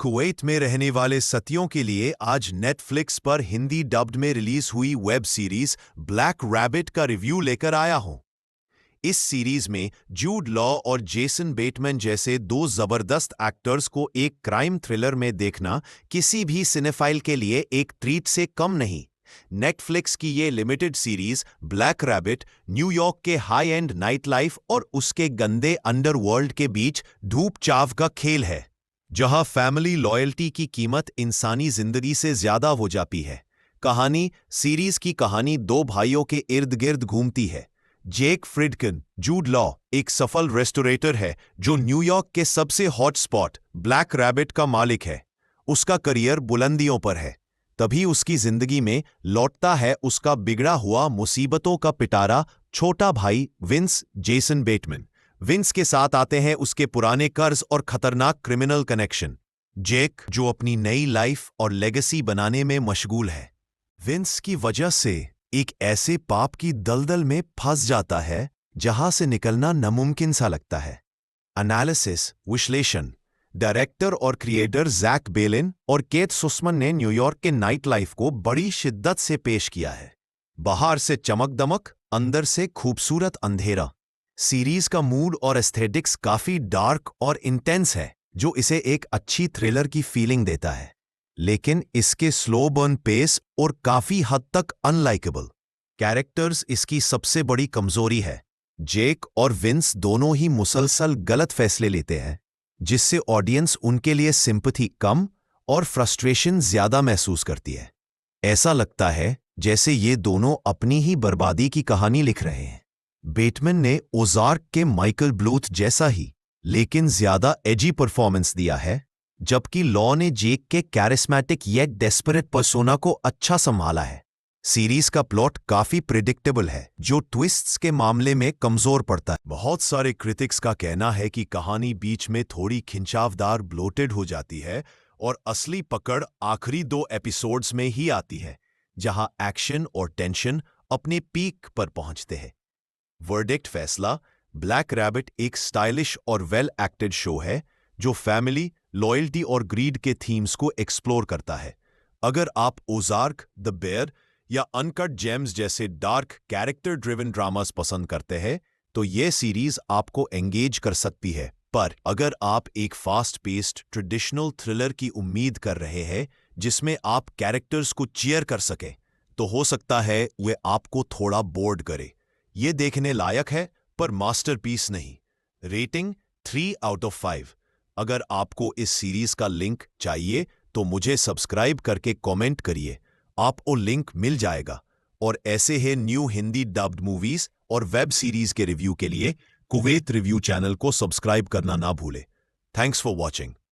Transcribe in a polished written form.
Kuwait में रहने वाले सतियों के लिए आज नेटफ्लिक्स पर हिंदी डब्ड में रिलीज हुई वेब सीरीज ब्लैक रैबिट का रिव्यू लेकर आया हूं। इस सीरीज में जूड लॉ और जेसन बेटमैन जैसे दो जबरदस्त एक्टर्स को एक क्राइम थ्रिलर में देखना किसी भी सिनेफाइल के लिए एक ट्रीट से कम नहीं। नेटफ्लिक्स की ये limited series black rabbit New York के हाई एंड नाइट लाइफ और उसके गंदे अंडरवर्ल्ड के बीच धूप चाव का खेल है, जहां फैमिली लॉयल्टी की कीमत इंसानी जिंदगी से ज्यादा हो जाती है। सीरीज की कहानी दो भाइयों के इर्द गिर्द घूमती है। जेक फ्रिडकिन जूड लॉ एक सफल रेस्टोरेटर है जो न्यूयॉर्क के सबसे हॉट स्पॉट ब्लैक रैबिट का मालिक है। उसका करियर बुलंदियों पर है, तभी उसकी जिंदगी में लौटता है उसका बिगड़ा हुआ मुसीबतों का पिटारा छोटा भाई विंस जेसन बेटमैन। विंस के साथ आते हैं उसके पुराने कर्ज और खतरनाक क्रिमिनल कनेक्शन। जेक जो अपनी नई लाइफ और लेगेसी बनाने में मशगूल है, विंस की वजह से एक ऐसे पाप की दलदल में फंस जाता है जहां से निकलना नामुमकिन सा लगता है। एनालिसिस विश्लेषण डायरेक्टर और क्रिएटर जैक बेलिन और केथ सुसमन ने न्यूयॉर्क के नाइट लाइफ को बड़ी शिद्दत से पेश किया है। बाहर से चमक दमक, अंदर से खूबसूरत अंधेरा। सीरीज का मूड और एस्थेटिक्स काफी डार्क और इंटेंस है, जो इसे एक अच्छी थ्रिलर की फीलिंग देता है, लेकिन इसके स्लो बर्न पेस और काफी हद तक अनलाइकेबल कैरेक्टर्स इसकी सबसे बड़ी कमजोरी है। जेक और विंस दोनों ही मुसलसल गलत फैसले लेते हैं, जिससे ऑडियंस उनके लिए सिंपैथी कम और फ्रस्ट्रेशन ज्यादा महसूस करती है। ऐसा लगता है जैसे ये दोनों अपनी ही बर्बादी की कहानी लिख रहे हैं। बेटमैन ने ओजार्क के माइकल ब्लूथ जैसा ही लेकिन ज्यादा एजी परफॉर्मेंस दिया है, जबकि लॉ ने जेक के कैरिस्मैटिक येट डेस्परेट पर्सोना को अच्छा संभाला है। सीरीज का प्लॉट काफी प्रिडिक्टेबल है, जो ट्विस्ट्स के मामले में कमजोर पड़ता है। बहुत सारे क्रिटिक्स का कहना है कि कहानी बीच में थोड़ी खिंचावदार ब्लोटेड हो जाती है और असली पकड़ आखिरी दो एपिसोड्स में ही आती है, जहां एक्शन और टेंशन अपने पीक पर पहुंचते हैं। वर्डिक्ट फैसला ब्लैक रैबिट एक स्टाइलिश और वेल एक्टेड शो है जो फैमिली लॉयल्टी और ग्रीड के थीम्स को एक्सप्लोर करता है। अगर आप ओजार्क, द बेयर या अनकट जेम्स जैसे डार्क कैरेक्टर ड्रिवन ड्रामास पसंद करते हैं तो ये सीरीज आपको एंगेज कर सकती है। पर अगर आप एक फास्ट पेस्ड ट्रेडिशनल थ्रिलर की उम्मीद कर रहे हैं जिसमें आप कैरेक्टर्स को चीयर कर सके, तो हो सकता है वे आपको थोड़ा बोर्ड करे। ये देखने लायक है पर मास्टरपीस नहीं। रेटिंग 3/5। अगर आपको इस सीरीज का लिंक चाहिए तो मुझे सब्सक्राइब करके कमेंट करिए, आपको लिंक मिल जाएगा। और ऐसे ही न्यू हिंदी डब्ड मूवीज और वेब सीरीज के रिव्यू के लिए कुवैत रिव्यू चैनल को सब्सक्राइब करना ना भूले। Thanks for watching.